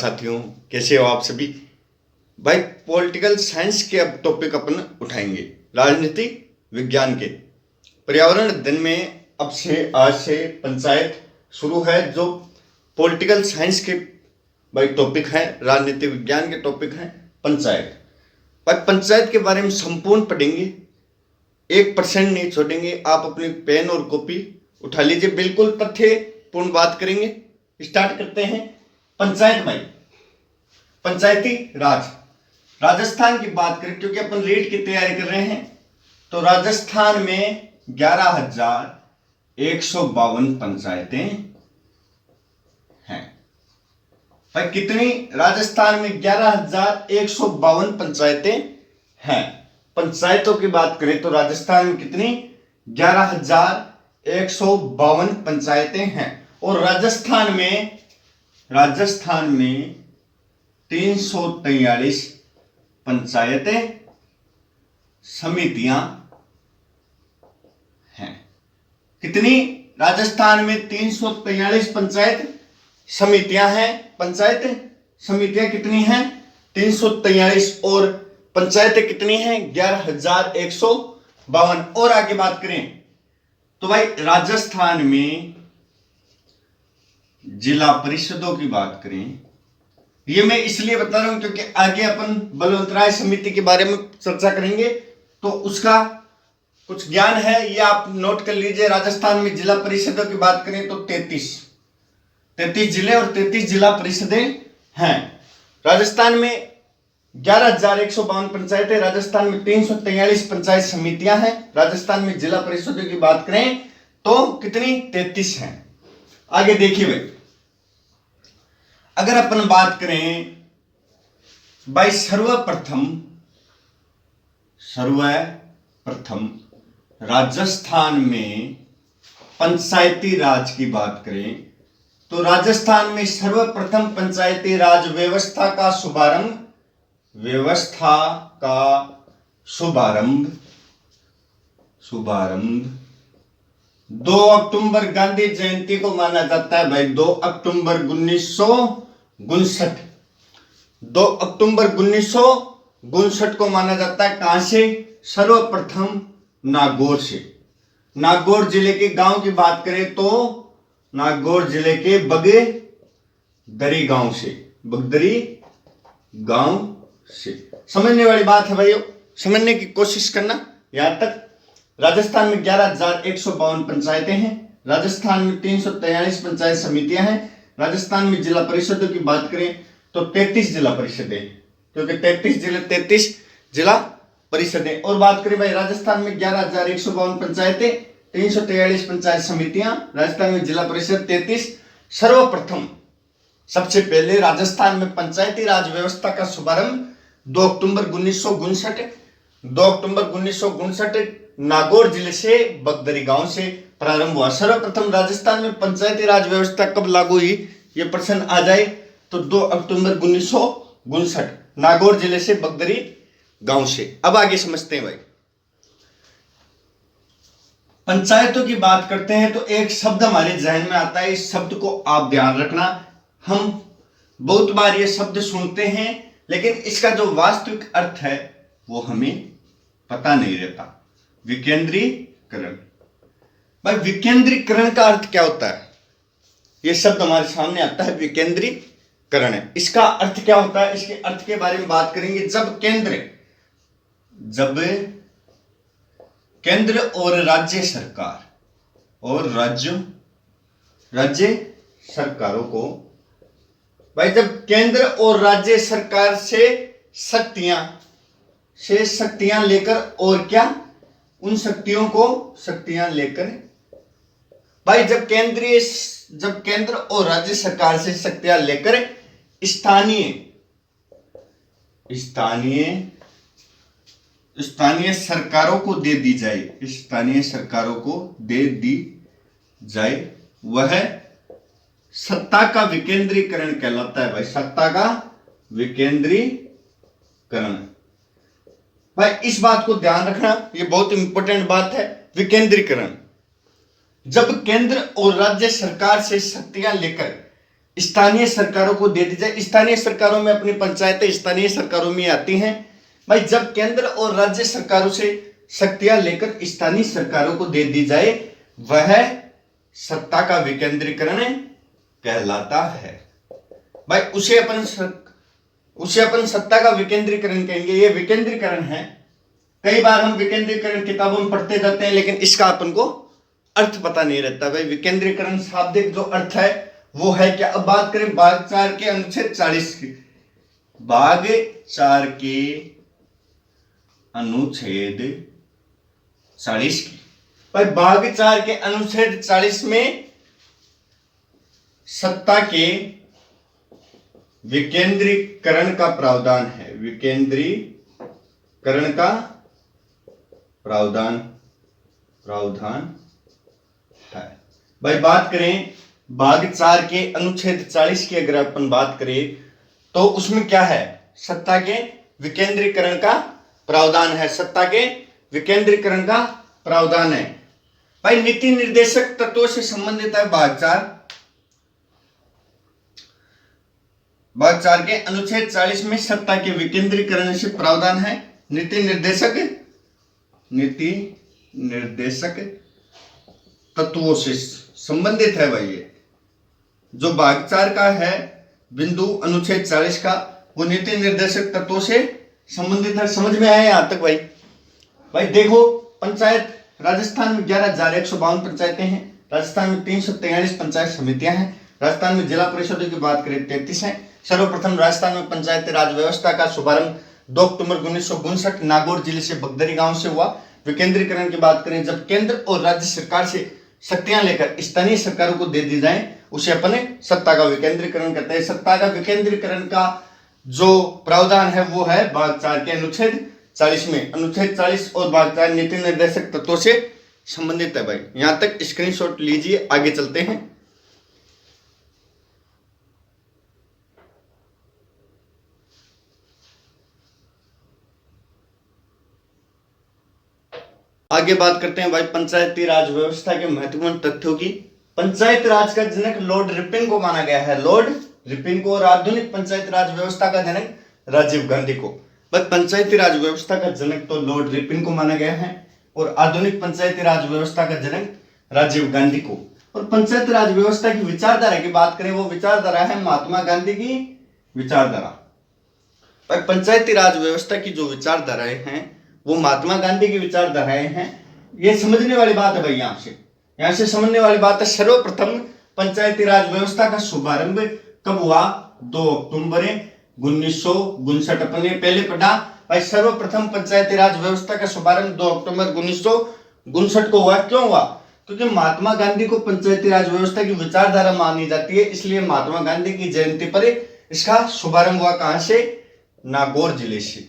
साथियों, कैसे हो आप सभी भाई। पॉलिटिकल साइंस के अब टॉपिक अपन उठाएंगे, राजनीति विज्ञान के। पर्यावरण दिन में आज से पंचायत शुरू है, जो पॉलिटिकल साइंस के भाई टॉपिक है, राजनीति विज्ञान के टॉपिक है पंचायत। भाई पंचायत के बारे में संपूर्ण पढ़ेंगे, 1% नहीं छोड़ेंगे। आप अपनी पेन और कॉपी उठा लीजिए, बिल्कुल तथ्यपूर्ण बात करेंगे। स्टार्ट करते हैं। पंचायत भाई, पंचायती राज। राजस्थान की बात करें, क्योंकि अपन रीट की तैयारी कर रहे हैं, तो राजस्थान में 11,152 पंचायतें हैं। भाई कितनी? राजस्थान में 11,152 पंचायतें हैं। पंचायतों की बात करें तो राजस्थान में कितनी? 11,152 पंचायतें हैं। और राजस्थान में 343 पंचायतें समितियां हैं। कितनी? राजस्थान में 343 पंचायत समितियां हैं। पंचायत समितियां कितनी हैं? 343। और पंचायतें कितनी हैं? 11,152। और आगे बात करें तो भाई राजस्थान में जिला परिषदों की बात करें, ये मैं इसलिए बता रहा हूं क्योंकि आगे अपन बलवंतराय समिति के बारे में चर्चा करेंगे, तो उसका कुछ ज्ञान है, ये आप नोट कर लीजिए। राजस्थान में जिला परिषदों की बात करें तो 33 जिले और 33 जिला परिषदें हैं। राजस्थान में 11,152 पंचायतें, राजस्थान में 343 पंचायत समितियां हैं। राजस्थान में जिला परिषदों की बात करें तो कितनी? 33 हैं। आगे देखिए भाई, अगर अपन बात करें भाई सर्वप्रथम राजस्थान में पंचायती राज की बात करें तो राजस्थान में सर्वप्रथम पंचायती राज व्यवस्था का शुभारंभ 2 अक्टूबर गांधी जयंती को माना जाता है भाई। 2 अक्टूबर 1959, 2 अक्टूबर 1959 को माना जाता है। कहां से? सर्वप्रथम नागौर से। नागौर जिले के गांव की बात करें तो नागौर जिले के बगदरी गांव से। समझने वाली बात है भाइयों, समझने की कोशिश करना। यहां तक राजस्थान में 11,152 पंचायतें हैं। राजस्थान में 343 पंचायत समितियां हैं। राजस्थान में जिला परिषदों की बात करें तो 33 जिला परिषदें, क्योंकि 33 जिला परिषदें। और बात करें भाई राजस्थान में 11,152 पंचायतें, 343 पंचायत समितियां, राजस्थान में जिला परिषद 33। सर्वप्रथम सबसे पहले राजस्थान में पंचायती राज व्यवस्था का शुभारंभ 2 अक्टूबर 1959 नागौर जिले से बगदरी गांव से प्रारंभ हुआ। सर्वप्रथम राजस्थान में पंचायती राज व्यवस्था कब लागू हुई, यह प्रश्न आ जाए तो 2 अक्टूबर 1959 नागौर जिले से बगदरी गांव से। अब आगे समझते हैं भाई, पंचायतों की बात करते हैं तो एक शब्द हमारे जहन में आता है। इस शब्द को आप ध्यान रखना। हम बहुत बार ये शब्द सुनते हैं, लेकिन इसका जो वास्तविक अर्थ है वो हमें पता नहीं रहता। विकेंद्रीकरण। भाई विकेंद्रीकरण का अर्थ क्या होता है? यह शब्द हमारे सामने आता है, विकेंद्रीकरण है। इसका अर्थ क्या होता है? इसके अर्थ के बारे में बात करेंगे। जब केंद्र और राज्य सरकारों को, भाई जब केंद्र और राज्य सरकार से शक्तियां लेकर, और क्या? उन शक्तियां लेकर भाई जब केंद्र और राज्य सरकार से शक्तियां लेकर स्थानीय सरकारों को दे दी जाए, वह सत्ता का विकेंद्रीकरण कहलाता है भाई। सत्ता का विकेंद्रीकरण। भाई इस बात को ध्यान रखना, यह बहुत इंपॉर्टेंट बात है। विकेंद्रीकरण, जब केंद्र और राज्य सरकार से शक्तियां लेकर स्थानीय सरकारों को दे दी जाए। स्थानीय सरकारों में अपनी पंचायतें स्थानीय सरकारों में आती हैं भाई। जब केंद्र और राज्य सरकारों से शक्तियां लेकर स्थानीय सरकारों को दे दी जाए, वह सत्ता का विकेंद्रीकरण कहलाता है भाई। उसे अपन सत्ता का विकेंद्रीकरण कहेंगे। ये विकेंद्रीकरण है। कई बार हम विकेंद्रीकरण किताबों में पढ़ते जाते हैं, लेकिन इसका अपन को अर्थ पता नहीं रहता भाई। विकेंद्रीकरण शाब्दिक जो अर्थ है वो है क्या। अब बात करें भाग 4 के अनुच्छेद 40 की। भाग 4 के अनुच्छेद 40 की भाई। भाग 4 के अनुच्छेद 40 में सत्ता के विकेंद्रीकरण का प्रावधान है। विकेंद्रीकरण का प्रावधान है भाई। बात करें भाग 4 के अनुच्छेद 40 की, अगर अपन बात करें तो उसमें क्या है, सत्ता के विकेंद्रीकरण का प्रावधान है। सत्ता के विकेंद्रीकरण का प्रावधान है भाई। नीति निर्देशक तत्वों से संबंधित है भाग 4 के अनुच्छेद 40 में सत्ता के विकेंद्रीकरण से प्रावधान है। नीति निर्देशक तत्वों से संबंधित है भाई। ये जो भाग 4 का है बिंदु अनुच्छेद 40 का, वो नीति निर्देशक तत्वों से संबंधित है। समझ में आया यहां तक भाई। भाई देखो, पंचायत राजस्थान में 11,152 पंचायतें हैं। राजस्थान में 343 पंचायत समितियां हैं। राजस्थान में जिला परिषदों की बात करें 33 हैं। सर्वप्रथम राजस्थान में पंचायती राज व्यवस्था का शुभारंभ 2 अक्टूबर 1959 नागौर जिले से बगदरी गांव से हुआ। विकेंद्रीकरण की बात करें, जब केंद्र और राज्य सरकार से शक्तियां लेकर स्थानीय सरकारों को दे दी जाए, उसे अपने सत्ता का विकेंद्रीकरण कहते हैं। सत्ता का विकेंद्रीकरण का जो प्रावधान है वो है भाग 4 के अनुच्छेद 40 में। अनुच्छेद 40 और भाग 4 नीति निर्देशक तत्वों से संबंधित है भाई। यहां तक स्क्रीनशॉट लीजिए, आगे चलते हैं। आगे बात करते हैं भाई पंचायती राज व्यवस्था के महत्वपूर्ण तथ्यों की। पंचायत राज का जनक लॉर्ड रिपन को माना गया है। लॉर्ड रिपन को। और आधुनिक पंचायत राज व्यवस्था का जनक राजीव गांधी को। बस पंचायती राज व्यवस्था का जनक तो लॉर्ड रिपन को माना गया है और आधुनिक पंचायती राज व्यवस्था का जनक राजीव गांधी को। और पंचायती राज व्यवस्था की विचारधारा की बात करें, वो विचारधारा है महात्मा गांधी की विचारधारा। पंचायती राज व्यवस्था की जो विचारधाराएं हैं वो महात्मा गांधी की विचारधाराएं हैं। ये समझने वाली बात है भाई। यहां से समझने वाली बात है। सर्वप्रथम पंचायती राज व्यवस्था का शुभारंभ कब हुआ? 2 अक्टूबर 1959। अपन ने पहले पढ़ा भाई। सर्वप्रथम पंचायती राज व्यवस्था का शुभारंभ 2 अक्टूबर 1959 को हुआ। क्यों हुआ? क्योंकि महात्मा गांधी को पंचायती राज व्यवस्था की विचारधारा मानी जाती है, इसलिए महात्मा गांधी की जयंती पर इसका शुभारंभ हुआ। कहां से? नागौर जिले से।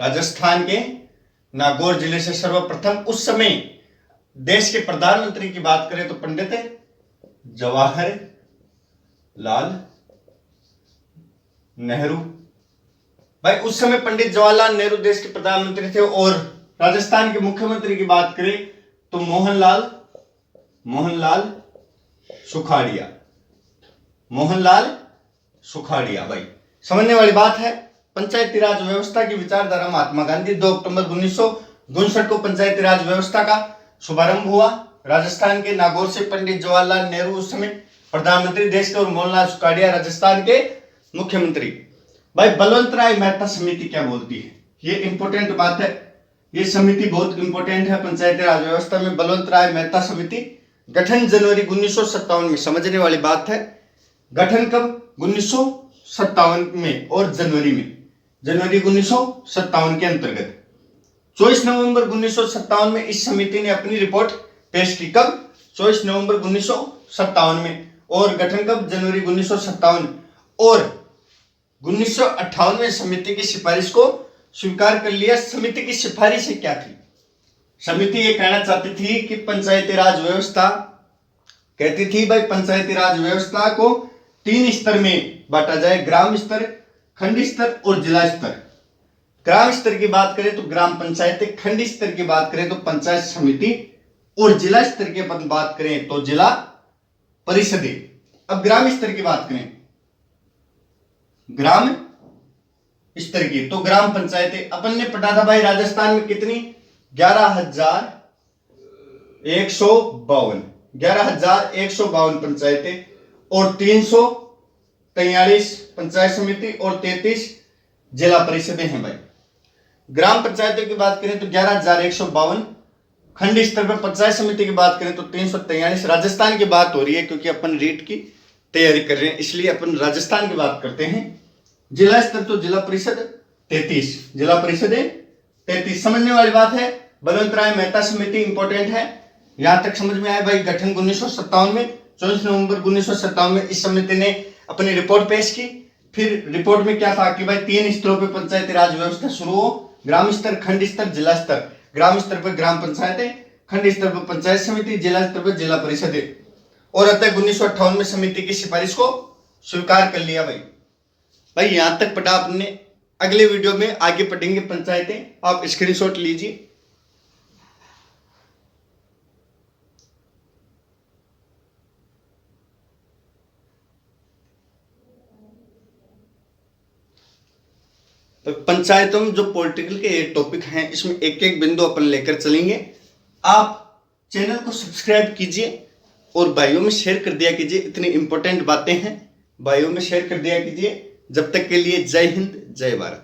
राजस्थान के नागौर जिले से सर्वप्रथम। उस समय देश के प्रधानमंत्री की बात करें तो पंडित जवाहरलाल नेहरू भाई। उस समय पंडित जवाहरलाल नेहरू देश के प्रधानमंत्री थे। और राजस्थान के मुख्यमंत्री की बात करें तो मोहनलाल सुखाड़िया भाई। समझने वाली बात है। पंचायती राज व्यवस्था की विचारधारा महात्मा गांधी। 2 अक्टूबर 1959 को पंचायती राज व्यवस्था का शुभारंभ हुआ। राजस्थान के नागौर से पंडित जवाहरलाल नेहरू उस समय प्रधानमंत्री देश के, और मोहनलाल सुखाड़िया राजस्थान के मुख्यमंत्री। भाई बलवंत राय मेहता समिति क्या बोलती है? ये इंपॉर्टेंट बात है। ये समिति बहुत इंपॉर्टेंट है पंचायती राज व्यवस्था में। बलवंत राय मेहता समिति गठन जनवरी 1957 में। समझने वाली बात है। गठन कब? 1957 में और जनवरी 1957 के अंतर्गत। 24 नवंबर 1957 में इस समिति ने अपनी रिपोर्ट पेश की। कब? 24 नवंबर 1957 में। और गठन कब? जनवरी 1957। और 1958 में समिति की सिफारिश को स्वीकार कर लिया। समिति की सिफारिश क्या थी? समिति ये कहना चाहती थी कि पंचायती राज व्यवस्था, कहती थी भाई पंचायती राज व्यवस्था को 3 स्तर में बांटा जाए। ग्राम स्तर, खंड स्तर और जिला स्तर। ग्राम स्तर की बात करें तो ग्राम पंचायतें, खंड स्तर की बात करें तो पंचायत समिति, और जिला स्तर की बात करें तो जिला परिषदें। अब ग्राम स्तर की बात करें, ग्राम स्तर की, तो ग्राम पंचायतें अपन ने पढ़ा था भाई राजस्थान में कितनी, 11,152 11,152 पंचायतें और 343 पंचायत समिति और 33 जिला परिषदें हैं भाई। ग्राम पंचायतों की बात करें तो 11,152, खंड स्तर पर पंचायत समिति की बात करें तो 343। राजस्थान की बात हो रही है क्योंकि अपन रीट की तैयारी कर रहे हैं, इसलिए अपन राजस्थान की बात करते हैं। जिला स्तर तो जिला परिषद 33, जिला परिषदें 33। समझने वाली बात है। बलवंत राय मेहता समिति इंपॉर्टेंट है, यहां तक समझ में आया भाई। गठन 1957 में, 24 नवंबर 1957 में इस समिति ने अपनी रिपोर्ट पेश की। फिर रिपोर्ट में क्या था कि भाई 3 स्तरों पर पंचायती राज व्यवस्था शुरू हो, ग्राम स्तर, खंड स्तर, जिला स्तर। ग्राम स्तर पर ग्राम पंचायतें, खंड स्तर पर पंचायत समिति, जिला स्तर पर जिला परिषदें। और अतः 1958 में समिति की सिफारिश को स्वीकार कर लिया भाई। भाई यहां तक पढ़ा आपने, अगले वीडियो में आगे पढ़ेंगे पंचायतें, आप स्क्रीनशॉट लीजिए। तो पंचायतों में जो पॉलिटिकल के टॉपिक हैं, इसमें एक एक बिंदु अपन लेकर चलेंगे। आप चैनल को सब्सक्राइब कीजिए और भाइयों में शेयर कर दिया कीजिए, इतनी इंपॉर्टेंट बातें हैं, भाइयों में शेयर कर दिया कीजिए। जब तक के लिए जय हिंद, जय भारत।